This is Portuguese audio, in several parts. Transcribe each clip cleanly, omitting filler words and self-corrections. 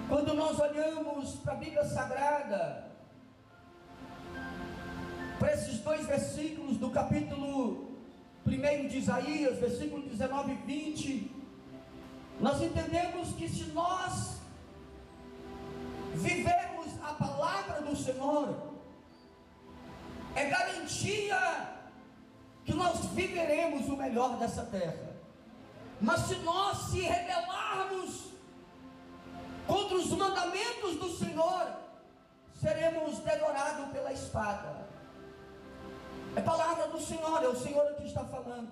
Quando nós olhamos para a Bíblia Sagrada, para esses dois versículos do capítulo 1 de Isaías, versículo 19 e 20, nós entendemos que se nós vivermos a palavra do Senhor, é garantia que nós viveremos o melhor dessa terra. Mas se nós se rebelarmos contra os mandamentos do Senhor, seremos devorados pela espada. É palavra do Senhor, é o Senhor que está falando.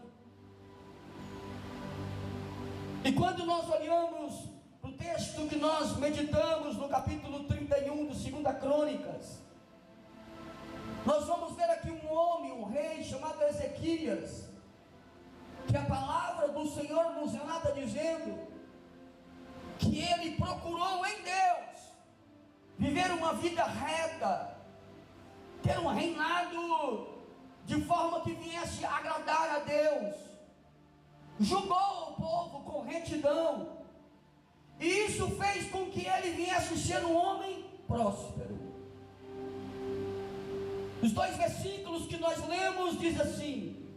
E quando nós olhamos para o texto que nós meditamos no capítulo 31 do 2 Crônicas, nós vamos ver aqui um homem, um rei chamado Ezequias, que a palavra do Senhor nos relata dizendo que ele procurou em Deus viver uma vida reta, ter um reinado de forma que viesse a agradar a Deus, julgou o povo com retidão, e isso fez com que ele viesse ser um homem próspero. Os dois versículos que nós lemos diz assim: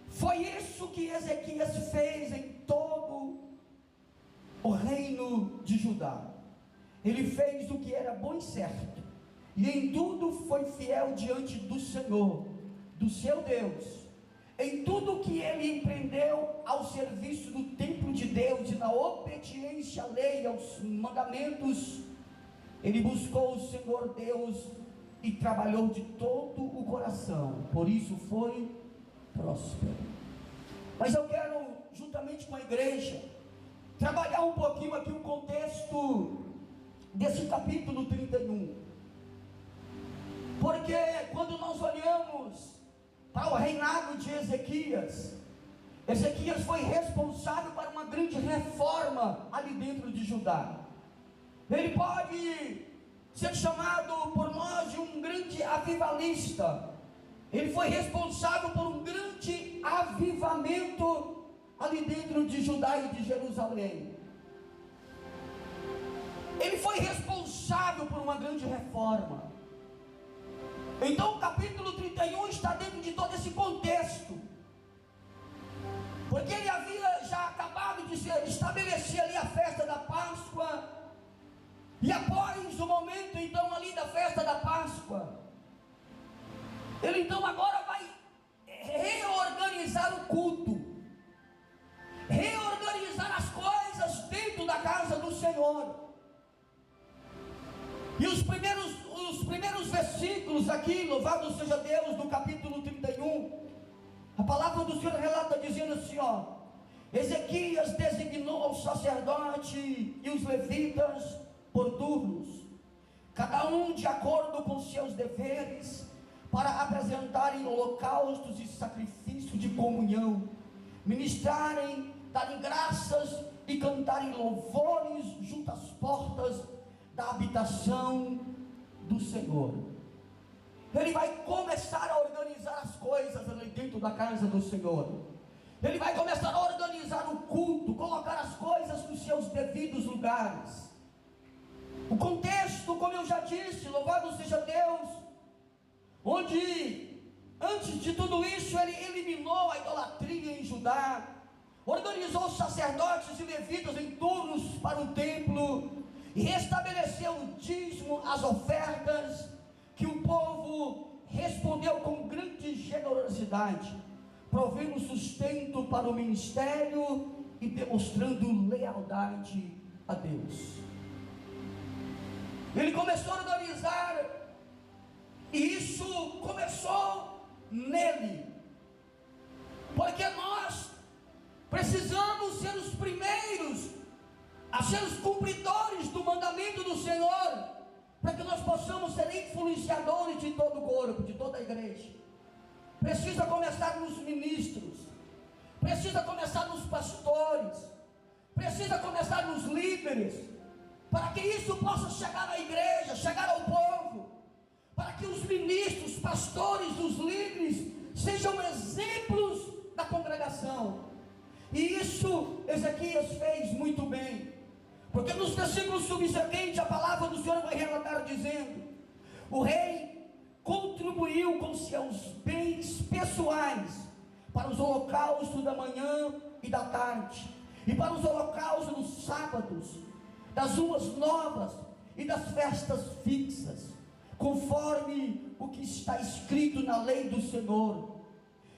foi isso que Ezequias fez em todo o reino de Judá. Ele fez o que era bom e certo, e em tudo foi fiel diante do Senhor, do seu Deus. Em tudo que ele empreendeu ao serviço do templo de Deus e na obediência à lei, aos mandamentos, ele buscou o Senhor Deus e trabalhou de todo o coração, por isso foi próspero. Mas eu quero, juntamente com a igreja, trabalhar um pouquinho aqui o contexto desse capítulo 31, porque quando nós olhamos para o reinado de Ezequias, Ezequias foi responsável para uma grande reforma ali dentro de Judá. Ele pode ser chamado por nós de um grande avivalista. Ele foi responsável por um grande avivamento ali dentro de Judá e de Jerusalém. Ele foi responsável por uma grande reforma. Então o capítulo 31 está dentro de todo esse contexto, porque ele havia já acabado de estabelecer ali a festa da Páscoa, e após o momento então ali da festa da Páscoa, ele então agora vai reorganizar o culto, reorganizar as coisas dentro da casa do Senhor. E os primeiros versículos aqui, louvado seja Deus, do capítulo 31, a palavra do Senhor relata dizendo assim, Ezequias designou o sacerdote e os levitas por turnos, cada um de acordo com seus deveres, para apresentarem holocaustos e sacrifícios de comunhão, ministrarem, darem graças e cantarem louvores junto às portas da habitação do Senhor. Ele vai começar a organizar as coisas ali dentro da casa do Senhor. Ele vai começar a organizar o culto, colocar as coisas nos seus devidos lugares. O contexto, como eu já disse, louvado seja Deus, onde antes de tudo isso ele eliminou a idolatria em Judá, organizou os sacerdotes e levitas em turnos para o templo, e restabeleceu o dízimo, as ofertas, que o povo respondeu com grande generosidade, provendo sustento para o ministério e demonstrando lealdade a Deus. Ele começou a organizar, e isso começou nele, porque nós precisamos ser os primeiros a ser os cumpridores do mandamento do Senhor, para que nós possamos ser influenciadores de todo o corpo, de toda a igreja. Precisa começar nos ministros, precisa começar nos pastores, precisa começar nos líderes, para que isso possa chegar à igreja, chegar ao povo, para que os ministros, pastores, os líderes sejam exemplos da congregação. E isso Ezequias fez muito bem, Porque nos versículos subsequentes a palavra do Senhor vai relatar dizendo: o rei contribuiu com seus bens pessoais para os holocaustos da manhã e da tarde, e para os holocaustos dos sábados, das luas novas e das festas fixas, conforme o que está escrito na lei do Senhor.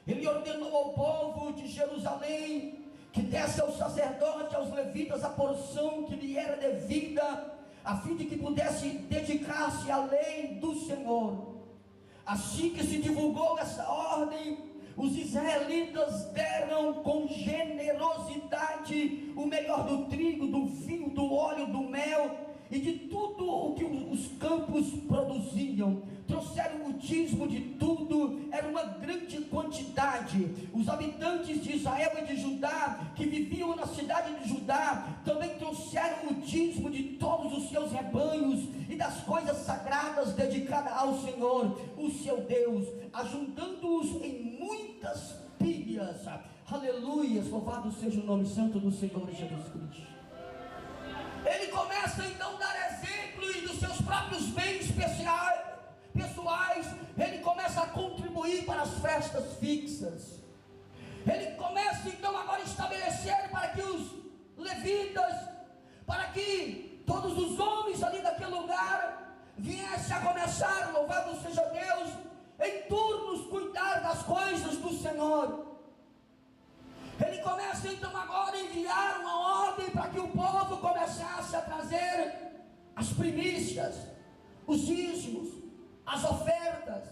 Ele ordenou ao povo de Jerusalém que desse aos sacerdotes, aos levitas, a porção que lhe era devida, a fim de que pudesse dedicar-se à lei do Senhor. Assim que se divulgou essa ordem, os israelitas deram com generosidade o melhor do trigo, do vinho, do óleo, do mel e de tudo o que os campos produziam. Trouxeram o dízimo de tudo, era uma grande quantidade. Os habitantes de Israel e de Judá, que viviam na cidade de Judá, também trouxeram o dízimo de todos os seus rebanhos e das coisas sagradas dedicadas ao Senhor, o seu Deus, ajuntando-os em muitas pilhas. Aleluia, louvado seja o nome santo do Senhor Jesus Cristo. Ele começa então a dar exemplos dos seus próprios bens pessoais. Ele começa a contribuir para as festas fixas. Ele começa então agora a estabelecer para que os levitas, para que todos os homens ali daquele lugar viessem a começar, louvado seja Deus, em turnos cuidar das coisas do Senhor. Ele começa então agora a enviar uma ordem para que o povo começasse a trazer as primícias, os dízimos, as ofertas.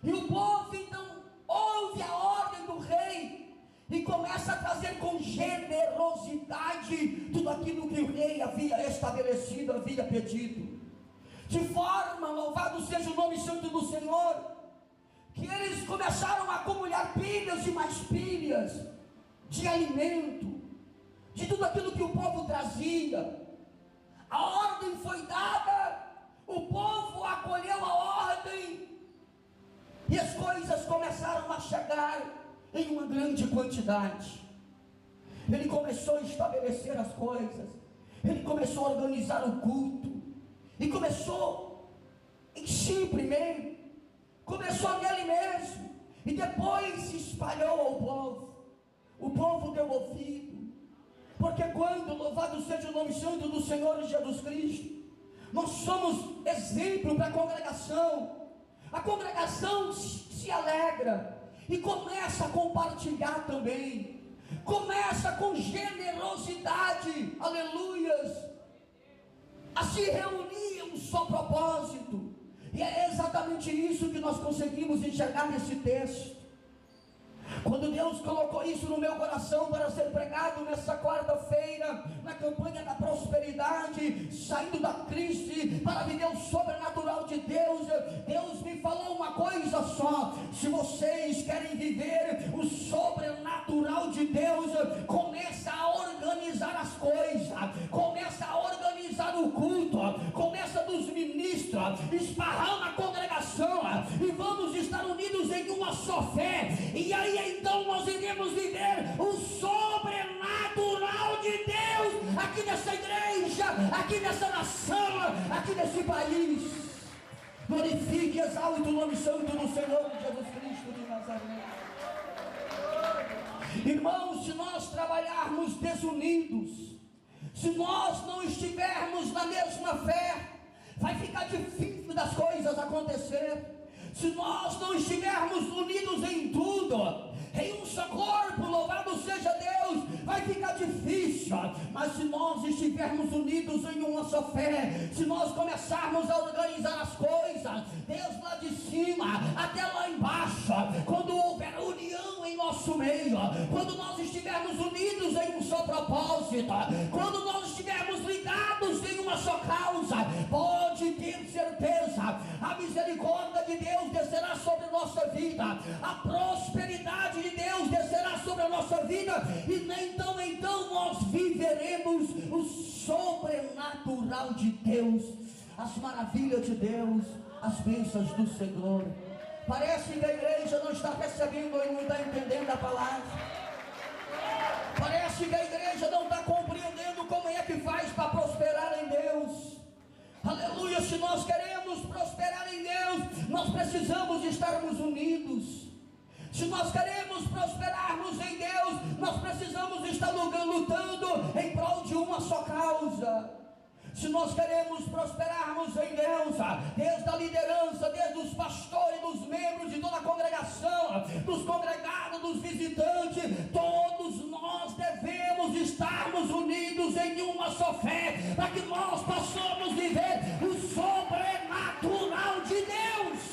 E o povo então ouve a ordem do rei e começa a trazer com generosidade tudo aquilo que o rei havia estabelecido, havia pedido. De forma, louvado seja o nome santo do Senhor, que eles começaram a acumular pilhas e mais pilhas de alimento, de tudo aquilo que o povo trazia. A ordem foi dada, o povo acolheu a ordem, e as coisas começaram a chegar em uma grande quantidade. Ele começou a estabelecer as coisas, ele começou a organizar o culto, e começou em si primeiro, começou nele mesmo, e depois se espalhou ao povo. O povo deu ouvido, porque quando, louvado seja o nome santo do Senhor Jesus Cristo, nós somos exemplo para a congregação se alegra e começa a compartilhar também, começa com generosidade, aleluias, a se reunir em um só propósito. E é exatamente isso que nós conseguimos enxergar nesse texto. Quando Deus colocou isso no meu coração para ser pregado nessa quarta-feira, na campanha da prosperidade, saindo da crise para viver o sobrenatural de Deus, Deus me falou uma coisa só: se vocês querem viver o sobrenatural de Deus, começa a organizar as coisas, começa a organizar o culto, começa dos ministros, esparrama a congregação, e vamos estar unidos em uma só fé, e aí então nós iremos viver o sobrenatural de Deus aqui nessa igreja, aqui nessa nação, aqui nesse país. Glorifique e exalte o nome santo do Senhor Jesus Cristo de Nazaré. Irmãos, se nós trabalharmos desunidos, se nós não estivermos na mesma fé, vai ficar difícil das coisas acontecer. Se nós não estivermos unidos em tudo, em um só corpo, louvado seja Deus, vai ficar difícil. Mas se nós estivermos unidos em uma só fé, se nós começarmos a organizar as coisas, Deus lá de cima até lá embaixo, quando houver união em nosso meio, quando nós estivermos unidos em um só propósito, quando nós estivermos ligados em uma só causa, pode ter certeza, a misericórdia de Deus descerá sobre a nossa vida, a prosperidade de Deus descerá sobre a nossa vida, e então nós viveremos o sobrenatural de Deus, as maravilhas de Deus, as bênçãos do Senhor. Parece que a igreja não está recebendo e não está entendendo a palavra. Parece que a igreja não está compreendendo como é que faz para precisamos estarmos unidos. Se nós queremos prosperarmos em Deus, nós precisamos estar lutando em prol de uma só causa. Se nós queremos prosperarmos em Deus, desde a liderança, desde os pastores, dos membros de toda a congregação, dos congregados, dos visitantes, todos nós devemos estarmos unidos em uma só fé, para que nós possamos viver o sobrenatural de Deus.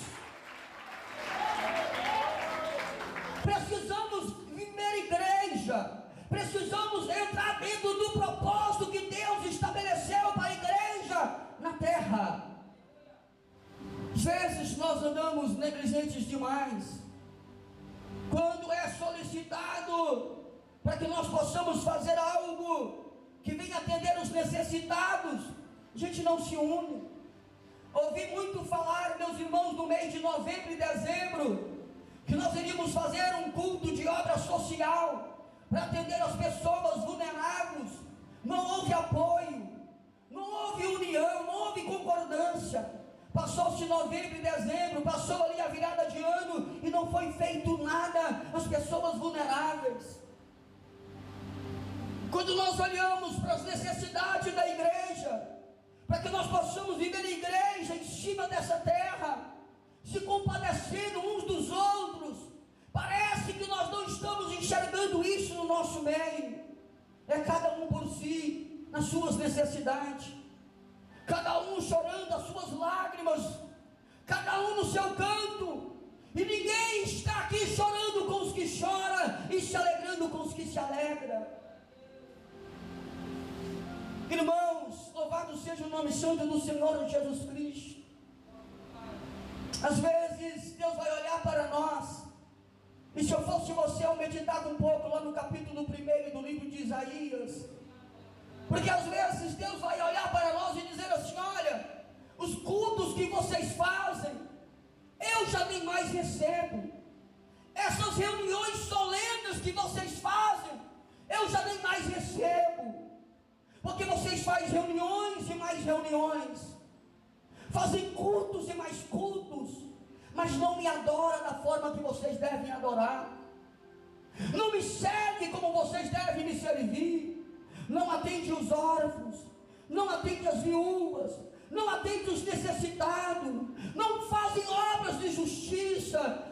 Precisamos viver igreja, precisamos entrar dentro do propósito que Deus estabeleceu para a igreja na terra. Às vezes nós andamos negligentes demais, quando é solicitado para que nós possamos fazer algo que venha atender os necessitados, a gente não se une. Ouvi muito falar, meus irmãos, no mês de novembro e dezembro, que nós iríamos fazer um culto de obra social para atender as pessoas vulneráveis. Não houve apoio, não houve união, não houve concordância. Passou-se novembro e dezembro, passou ali a virada de ano e não foi feito nada às pessoas vulneráveis. Quando nós olhamos para as necessidades da igreja, para que nós possamos viver a igreja em cima dessa terra, se compadecendo uns dos outros, parece que nós não estamos enxergando isso no nosso meio. É cada um por si, nas suas necessidades, cada um chorando as suas lágrimas, cada um no seu canto, e ninguém está aqui chorando com os que choram e se alegrando com os que se alegram. Irmãos, louvado seja o nome santo do Senhor Jesus Cristo. Às vezes Deus vai olhar para nós, e se eu fosse você, eu meditava um pouco lá no capítulo 1 do livro de Isaías, porque às vezes Deus vai olhar para nós e dizer assim: olha, os cultos que vocês fazem, eu já nem mais recebo. Essas reuniões solenes que vocês fazem, eu já nem mais recebo, porque vocês fazem reuniões e mais reuniões, fazem cultos e mais cultos, mas não me adoram da forma que vocês devem adorar, não me servem como vocês devem me servir, não atende os órfãos, não atende as viúvas, não atende os necessitados, não fazem obras de justiça.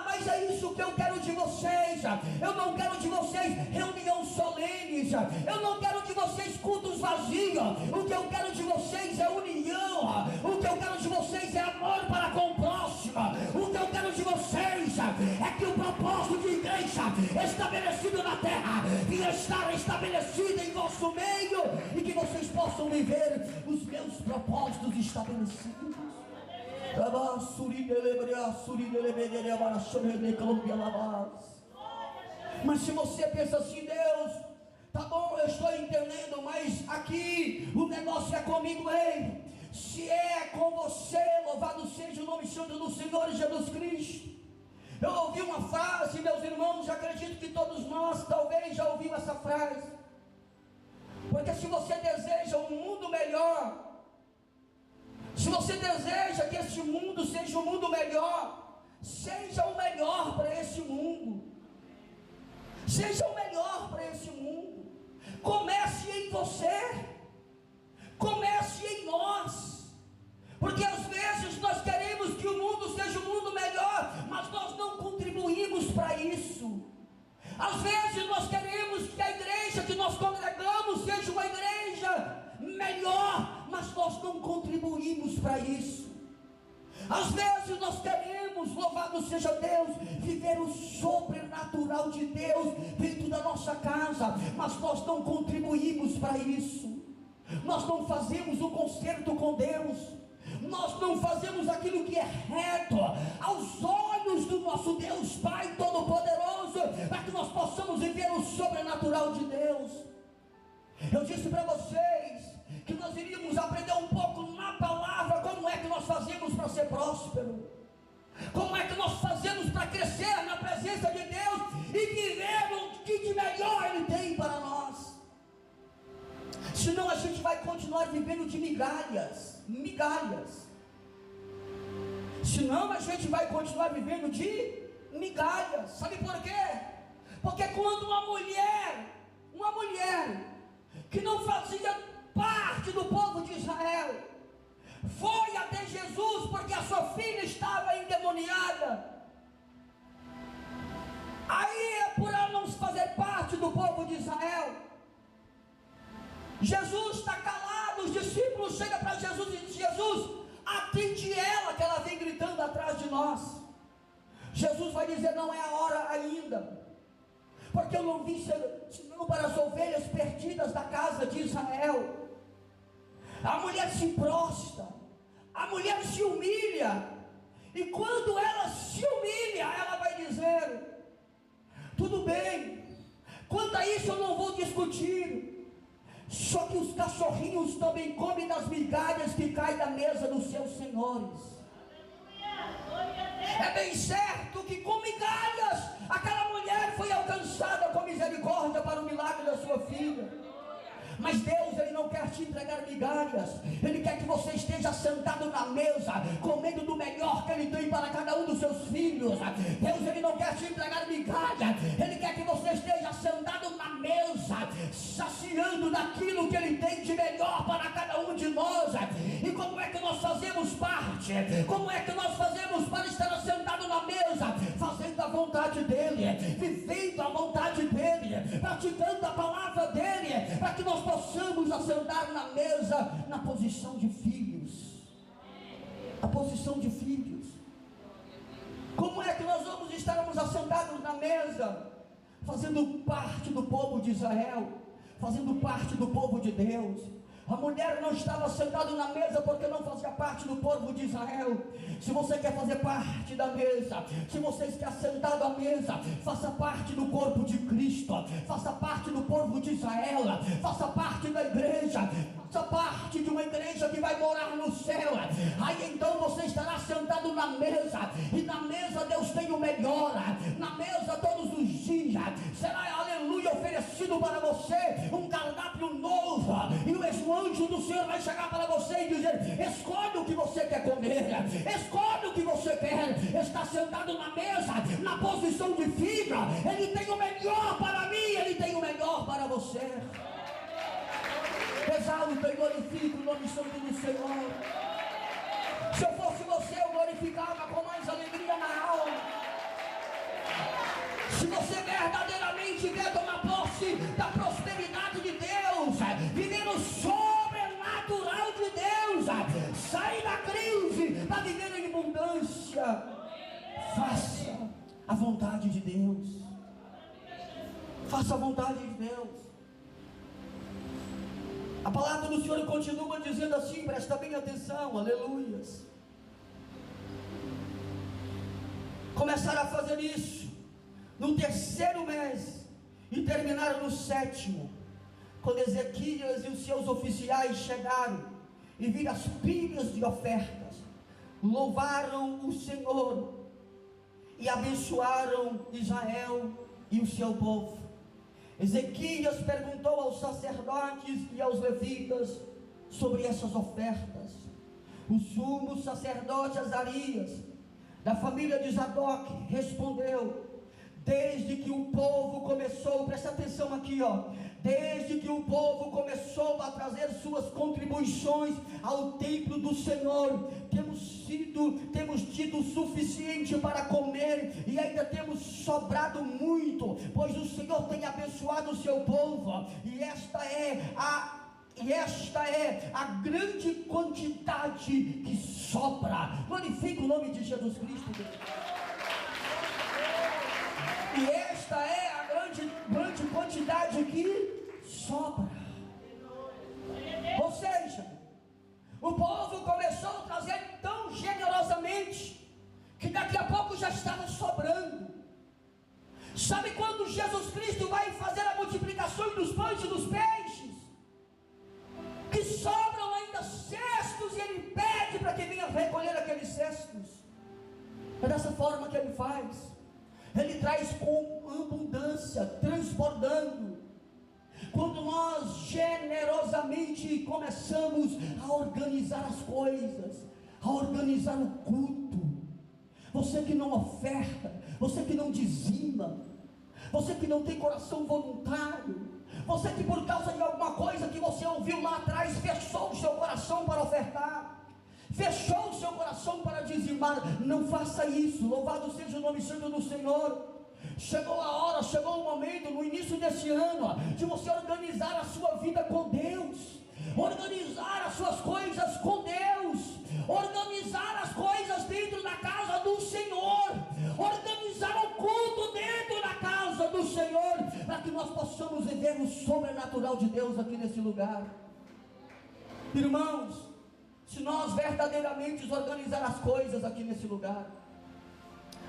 Mas é isso que eu quero de vocês. Eu não quero de vocês reunião solenes, eu não quero de vocês cultos vazios. O que eu quero de vocês é união, o que eu quero de vocês é amor para com o próximo, o que eu quero de vocês é que o propósito de igreja estabelecido na terra venha estar estabelecido em vosso meio, e que vocês possam viver os meus propósitos estabelecidos. Mas se você pensa assim: Deus, tá bom, eu estou entendendo, mas aqui o negócio é comigo. Ei, se é com você, louvado seja o nome santo do Senhor Jesus Cristo. Eu ouvi uma frase, meus irmãos, acredito que todos nós talvez já ouvimos essa frase, porque se você deseja um mundo melhor, se você deseja que este mundo seja um mundo melhor, seja o melhor para esse mundo. Seja o melhor para esse mundo. Comece em você, comece em nós, porque às vezes nós queremos que o mundo seja um mundo melhor, mas nós não contribuímos para isso. Às vezes nós queremos que a igreja que nós congregamos seja uma igreja melhor, mas nós não contribuímos para isso. Às vezes nós queremos, louvado seja Deus, viver o sobrenatural de Deus dentro da nossa casa, mas nós não contribuímos para isso. Nós não fazemos o concerto com Deus, nós não fazemos aquilo que é reto aos olhos do nosso Deus Pai Todo-Poderoso, para que nós possamos viver o sobrenatural de Deus. Eu disse para vocês que nós iríamos aprender um pouco na palavra como é que nós fazemos para ser próspero, como é que nós fazemos para crescer na presença de Deus e viver o que de melhor Ele tem para nós. Senão a gente vai continuar vivendo de migalhas. senão a gente vai continuar vivendo de migalhas. Sabe por quê? Porque quando uma mulher que não fazia parte do povo de Israel foi até Jesus porque a sua filha estava endemoniada, aí por ela não fazer parte do povo de Israel, Jesus está calado. Os discípulos chegam para Jesus e dizem: Jesus, atende ela, que ela vem gritando atrás de nós. Jesus vai dizer: não é a hora ainda, porque eu não vim senão para as ovelhas perdidas da casa de Israel. A mulher se prostra, a mulher se humilha, e quando ela se humilha, ela vai dizer: tudo bem, quanto a isso eu não vou discutir, só que os cachorrinhos também comem das migalhas que caem da mesa dos seus senhores. É bem certo que com migalhas aquela mulher foi alcançada com misericórdia para o milagre da sua filha. Mas Deus, Ele não quer te entregar migalhas. Ele quer que você esteja sentado na mesa, comendo do melhor que Ele tem para cada um dos seus filhos. Deus, Ele não quer te entregar migalhas. Ele quer que você esteja sentado na mesa, saciando daquilo que Ele tem de melhor para cada um de nós. E como é que nós fazemos parte? Como é que nós fazemos para estar sentado na mesa? Fazendo a vontade dEle, vivendo a vontade dEle, praticando a palavra dEle, para que nós possamos assentar na mesa na posição de filhos. A posição de filhos. Como é que nós vamos estarmos assentados na mesa? Fazendo parte do povo de Israel, fazendo parte do povo de Deus. A mulher não estava sentada na mesa porque não fazia parte do povo de Israel. Se você quer fazer parte da mesa, se você está sentado à mesa, faça parte do corpo de Cristo, faça parte do povo de Israel, faça parte da igreja, faça parte de uma igreja que vai morar no céu. Aí então você estará sentado na mesa, e na mesa Deus tem o melhor. Na mesa todos os dias será, aleluia, oferecido para você um cardápio novo, e o anjo do Senhor vai chegar para você e dizer: escolhe o que você quer comer, escolhe o que você quer. Está sentado na mesa, na posição de filho. Ele tem o melhor para mim, Ele tem o melhor para você. Exalta e glorifica o nome santo do Senhor. Se eu fosse você, eu glorificava com mais alegria na alma. Se você verdadeiramente quer tomar posse da prosperidade de Deus, viver o sobrenatural de Deus, sair da crise para viver em abundância, faça a vontade de Deus. Faça a vontade de Deus. A palavra do Senhor continua dizendo assim, presta bem atenção, aleluias. Começaram a fazer isso no terceiro mês e terminaram no sétimo, quando Ezequias e os seus oficiais chegaram e viram as pilhas de ofertas, louvaram o Senhor e abençoaram Israel e o seu povo. Ezequias perguntou aos sacerdotes e aos levitas sobre essas ofertas. O sumo sacerdote Azarias, da família de Zadok, respondeu: desde que o povo começou, presta atenção aqui, desde que o povo começou a trazer suas contribuições ao templo do Senhor, temos tido o suficiente para comer, e ainda temos sobrado muito, pois o Senhor tem abençoado o seu povo, e esta é a grande quantidade que sobra. Glorifica o nome de Jesus Cristo. E esta é a grande quantidade que sobra. Ou seja, o povo começou a trazer tão generosamente que daqui a pouco já estava sobrando. Sabe quando Jesus Cristo vai fazer a multiplicação dos pães e dos peixes? Que sobram ainda cestos, e Ele pede para que venha recolher aqueles cestos. É dessa forma que Ele faz. Ele traz com abundância, transbordando. Quando nós generosamente começamos a organizar as coisas, a organizar o culto. Você que não oferta, você que não dizima, você que não tem coração voluntário, você que por causa de alguma coisa que você ouviu lá atrás, fechou o seu coração para ofertar, fechou o seu coração para dizimar, não faça isso. Louvado seja o nome santo do Senhor. Chegou a hora, chegou o momento no início desse ano, de você organizar a sua vida com Deus, organizar as suas coisas com Deus, organizar as coisas dentro da casa do Senhor, organizar o culto dentro da casa do Senhor, para que nós possamos viver o sobrenatural de Deus aqui nesse lugar. Irmãos, se nós verdadeiramente organizar as coisas aqui nesse lugar,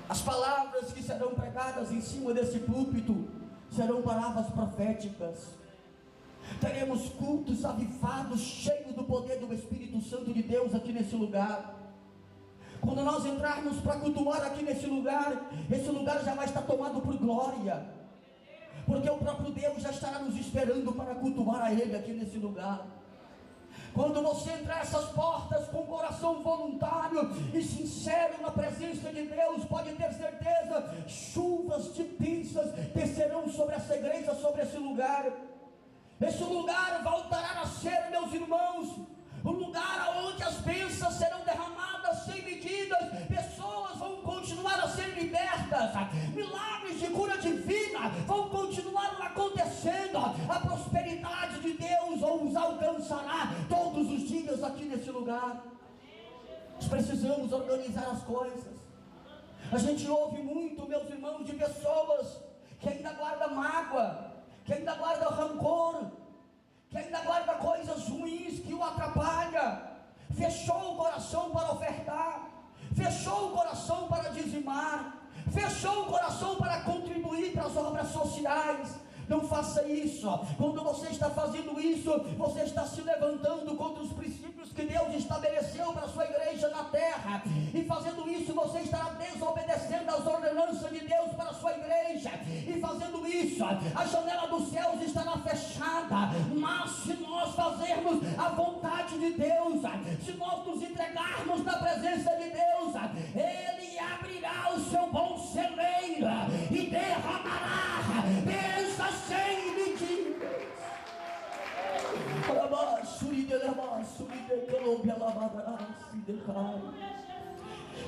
as palavras que serão pregadas em cima desse púlpito serão palavras proféticas. Teremos cultos avivados, cheios do poder do Espírito Santo de Deus aqui nesse lugar. Quando nós entrarmos para cultuar aqui nesse lugar, esse lugar já vai estar tomado por glória, porque o próprio Deus já estará nos esperando para cultuar a Ele aqui nesse lugar. Quando você entrar essas portas com coração voluntário e sincero na presença de Deus, pode ter certeza, chuvas de bênçãos descerão sobre essa igreja, sobre esse lugar. Esse lugar voltará a ser, meus irmãos, um lugar onde as bênçãos serão derramadas sem medidas, pessoas vão continuar a ser libertas, milagres de cura divina vão continuar acontecendo, a prosperidade de Deus os alcançará todos os dias aqui nesse lugar. Nós precisamos organizar as coisas. A gente ouve muito, meus irmãos, de pessoas que ainda guardam mágoa, que ainda guarda rancor, que ainda guarda coisas ruins que o atrapalha. Fechou o coração para ofertar, fechou o coração para dizimar, fechou o coração para contribuir para as obras sociais. Não faça isso. Quando você está fazendo isso, você está se levantando contra os princípios que Deus estabeleceu para a sua igreja na terra, e fazendo isso você estará desobedecendo as ordenanças de Deus para a sua igreja, e fazendo isso a janela dos céus estará fechada. Mas se nós fazermos a vontade de Deus, se nós nos entregarmos na presença de Deus, Ele abrirá o seu bom celeiro e derramará bênçãos sem medidas.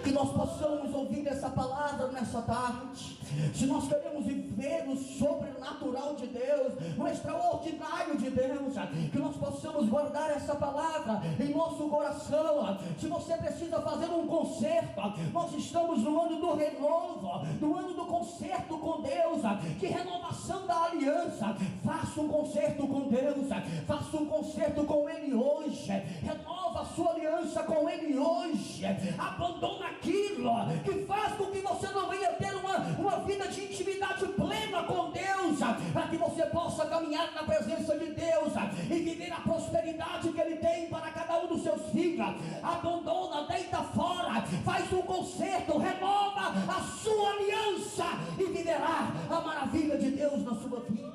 Que nós possamos ouvir essa palavra nessa tarde. Se nós queremos viver o sobrenatural de Deus, o extraordinário de Deus, que nós possamos guardar essa palavra em nosso coração. Se você precisa fazer um concerto, nós estamos no ano do renovo, no ano do concerto com Deus, de renovação da aliança. Faça um concerto com Deus, faça um concerto com Ele hoje, renova a sua aliança com Ele hoje, abandona aquilo que faz com que você não venha ter uma vida de intimidade plena com Deus, para que você possa caminhar na presença de Deus e viver a prosperidade que Ele tem para cada um dos seus filhos. Abandona, deita fora, faz um concerto, renova a sua aliança e viverá a maravilha de Deus na sua vida.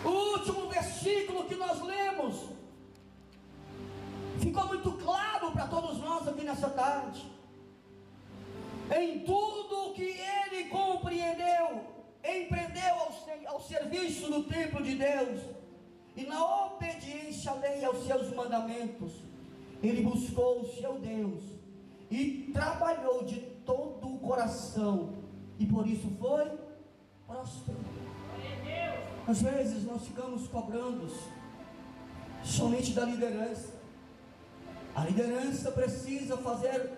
O último versículo que nós lemos ficou muito claro para todos nós aqui nessa tarde. Em tudo o que ele compreendeu, empreendeu ao serviço do templo de Deus, e na obediência à lei e aos seus mandamentos, ele buscou o seu Deus e trabalhou de todo o coração, e por isso foi próspero. Às vezes nós ficamos cobrando somente da liderança. A liderança precisa fazer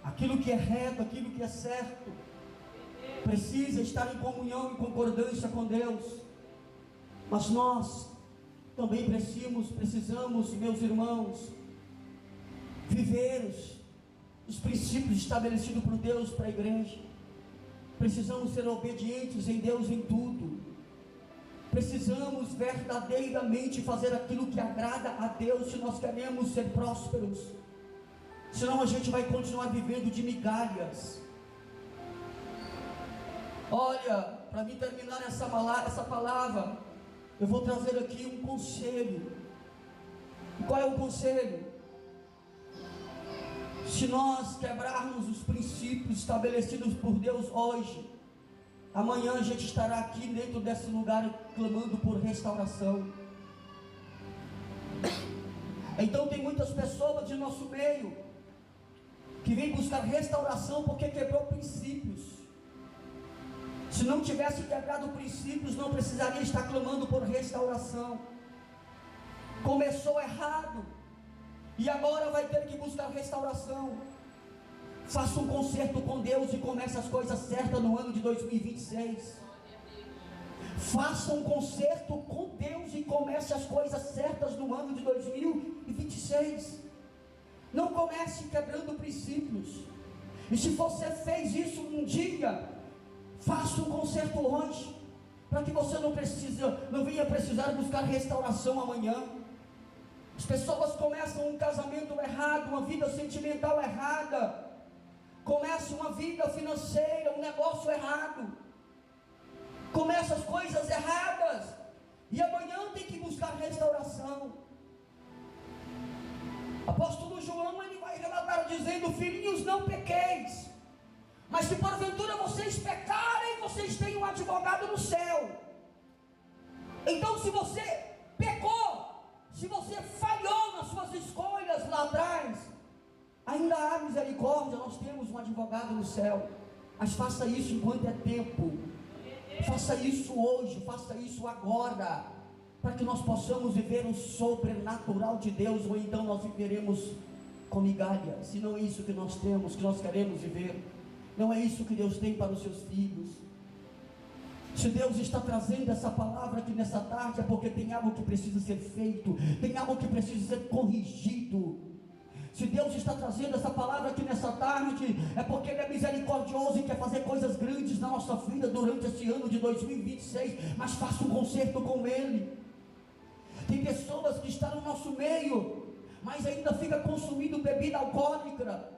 aquilo que é reto, aquilo que é certo, precisa estar em comunhão e concordância com Deus. Mas nós também precisamos, meus irmãos, viver os princípios estabelecidos por Deus para a igreja. Precisamos ser obedientes em Deus em tudo. Precisamos verdadeiramente fazer aquilo que agrada a Deus, se nós queremos ser prósperos. Senão a gente vai continuar vivendo de migalhas. Olha, para mim terminar essa palavra, eu vou trazer aqui um conselho. E qual é o conselho? Se nós quebrarmos os princípios estabelecidos por Deus hoje, amanhã a gente estará aqui dentro desse lugar clamando por restauração. Então tem muitas pessoas de nosso meio que vêm buscar restauração porque quebrou princípios. Se não tivesse quebrado princípios, não precisaria estar clamando por restauração. Começou errado e agora vai ter que buscar restauração. Faça um concerto com Deus e comece as coisas certas no ano de 2026. Faça um concerto com Deus e comece as coisas certas no ano de 2026. Não comece quebrando princípios. E se você fez isso um dia, faça um concerto hoje, para que você não venha precisar buscar restauração amanhã. As pessoas começam um casamento errado, uma vida sentimental errada, começam uma vida financeira, um negócio errado, começa as coisas erradas, e amanhã tem que buscar restauração. Apóstolo João, ele vai relatar dizendo: filhinhos, não pequeis, mas se porventura vocês pecarem, vocês têm um advogado no céu. Então, se você pecou, se você falhou nas suas escolhas lá atrás, ainda há misericórdia, nós temos um advogado no céu. Mas faça isso enquanto é tempo. Faça isso hoje, faça isso agora, para que nós possamos viver o sobrenatural de Deus, ou então nós viveremos com migalhas. Se não é isso que nós temos, que nós queremos viver, não é isso que Deus tem para os seus filhos. Se Deus está trazendo essa palavra aqui nessa tarde, é porque tem algo que precisa ser feito, tem algo que precisa ser corrigido. Se Deus está trazendo essa palavra aqui nessa tarde, é porque Ele é misericordioso e quer fazer coisas grandes na nossa vida durante esse ano de 2026, mas faça um concerto com Ele. Tem pessoas que estão no nosso meio, mas ainda fica consumindo bebida alcoólica,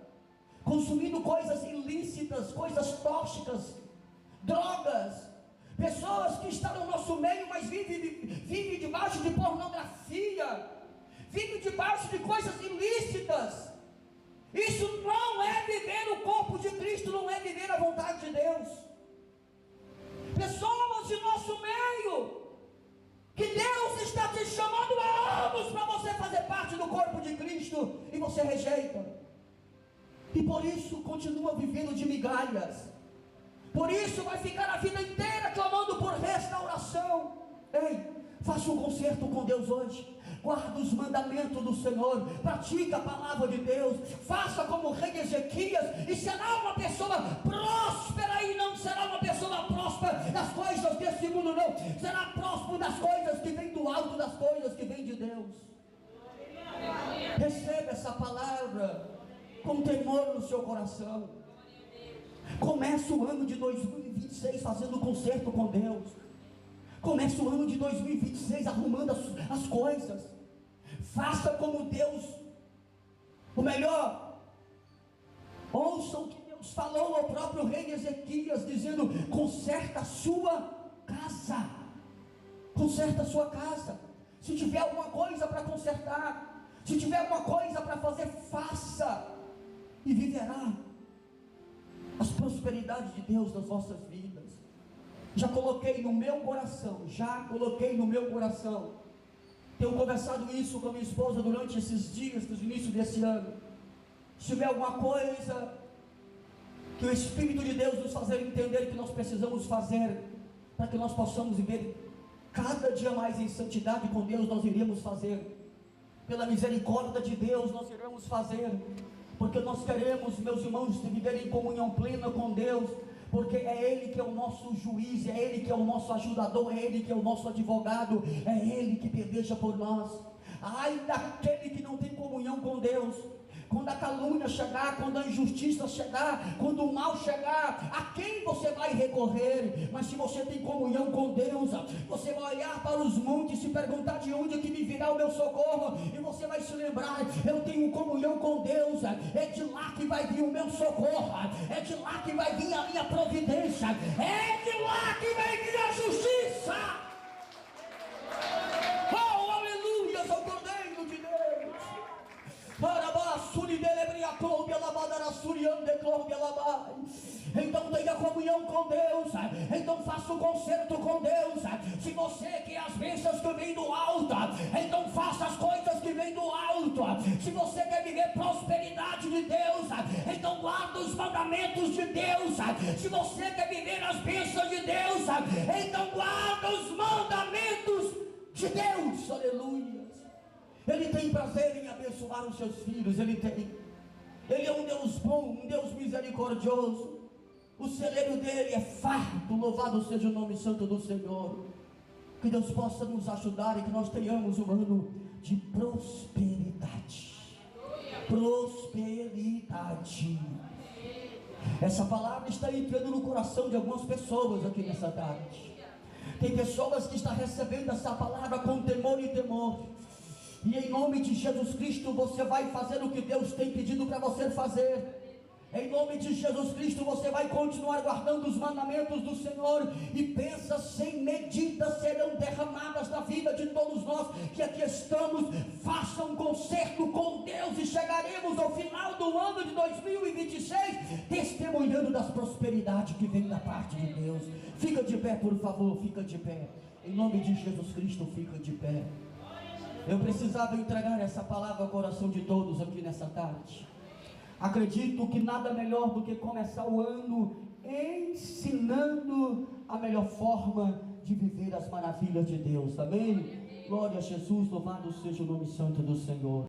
consumindo coisas ilícitas, coisas tóxicas, drogas. Pessoas que estão no nosso meio, mas vivem debaixo de pornografia, vivem debaixo de coisas ilícitas. Isso não é viver o corpo de Cristo, não é viver a vontade de Deus. Pessoas de nosso meio, que Deus está te chamando há anos para você fazer parte do corpo de Cristo, e você rejeita, e por isso continua vivendo de migalhas. Por isso vai ficar a vida inteira clamando por restauração. Ei, faça um concerto com Deus hoje. Guarda os mandamentos do Senhor, pratica a palavra de Deus, faça como o rei Ezequias, e será uma pessoa próspera. E não será uma pessoa próspera das coisas desse mundo, não. Será próspero das coisas que vêm do alto, das coisas que vêm de Deus. Receba essa palavra com temor no seu coração. Comece o ano de 2026 fazendo concerto com Deus. Comece o ano de 2026 arrumando as coisas. Faça como Deus. O melhor, ouça o que Deus falou ao próprio rei Ezequias, dizendo: conserta a sua casa. Conserta a sua casa. Se tiver alguma coisa para consertar, se tiver alguma coisa para fazer, faça, e viverá as prosperidades de Deus nas vossas vidas. Já coloquei no meu coração, tenho conversado isso com a minha esposa durante esses dias, do início desse ano. Se tiver alguma coisa que o Espírito de Deus nos fazer entender que nós precisamos fazer, para que nós possamos viver cada dia mais em santidade com Deus, nós iremos fazer. Pela misericórdia de Deus nós iremos fazer, porque nós queremos, meus irmãos, viver em comunhão plena com Deus, porque é Ele que é o nosso juiz, é Ele que é o nosso ajudador, é Ele que é o nosso advogado, é Ele que peleja por nós. Ai daquele que não tem comunhão com Deus. Quando a calúnia chegar, quando a injustiça chegar, quando o mal chegar, a quem você vai recorrer? Mas se você tem comunhão com Deus, você vai olhar para os montes e se perguntar: de onde é que me virá o meu socorro? E você vai se lembrar: eu tenho comunhão com Deus, é de lá que vai vir o meu socorro, é de lá que vai vir a minha providência, é de lá que vai vir a justiça. Então tenha comunhão com Deus, então faça o concerto com Deus. Se você quer as bênçãos que vêm do alto, então faça as coisas que vêm do alto. Se você quer viver prosperidade de Deus, então guarda os mandamentos de Deus. Se você quer viver as bênçãos de Deus, então guarda os mandamentos de Deus. Aleluia. Ele tem prazer em abençoar os seus filhos. Ele é um Deus bom, um Deus misericordioso. O celeiro dele é farto. Louvado seja o nome santo do Senhor. Que Deus possa nos ajudar e que nós tenhamos um ano de prosperidade. Prosperidade. Essa palavra está entrando no coração de algumas pessoas aqui nessa tarde. Tem pessoas que estão recebendo essa palavra com temor e temor. E em nome de Jesus Cristo você vai fazer o que Deus tem pedido para você fazer. Em nome de Jesus Cristo você vai continuar guardando os mandamentos do Senhor. E bênçãos sem medida serão derramadas na vida de todos nós que aqui estamos. Faça um concerto com Deus e chegaremos ao final do ano de 2026 testemunhando das prosperidades que vem da parte de Deus. Fica de pé, por favor, fica de pé. Em nome de Jesus Cristo, fica de pé. Eu precisava entregar essa palavra ao coração de todos aqui nessa tarde. Acredito que nada melhor do que começar o ano ensinando a melhor forma de viver as maravilhas de Deus. Amém? Glória a Jesus, louvado seja o nome santo do Senhor.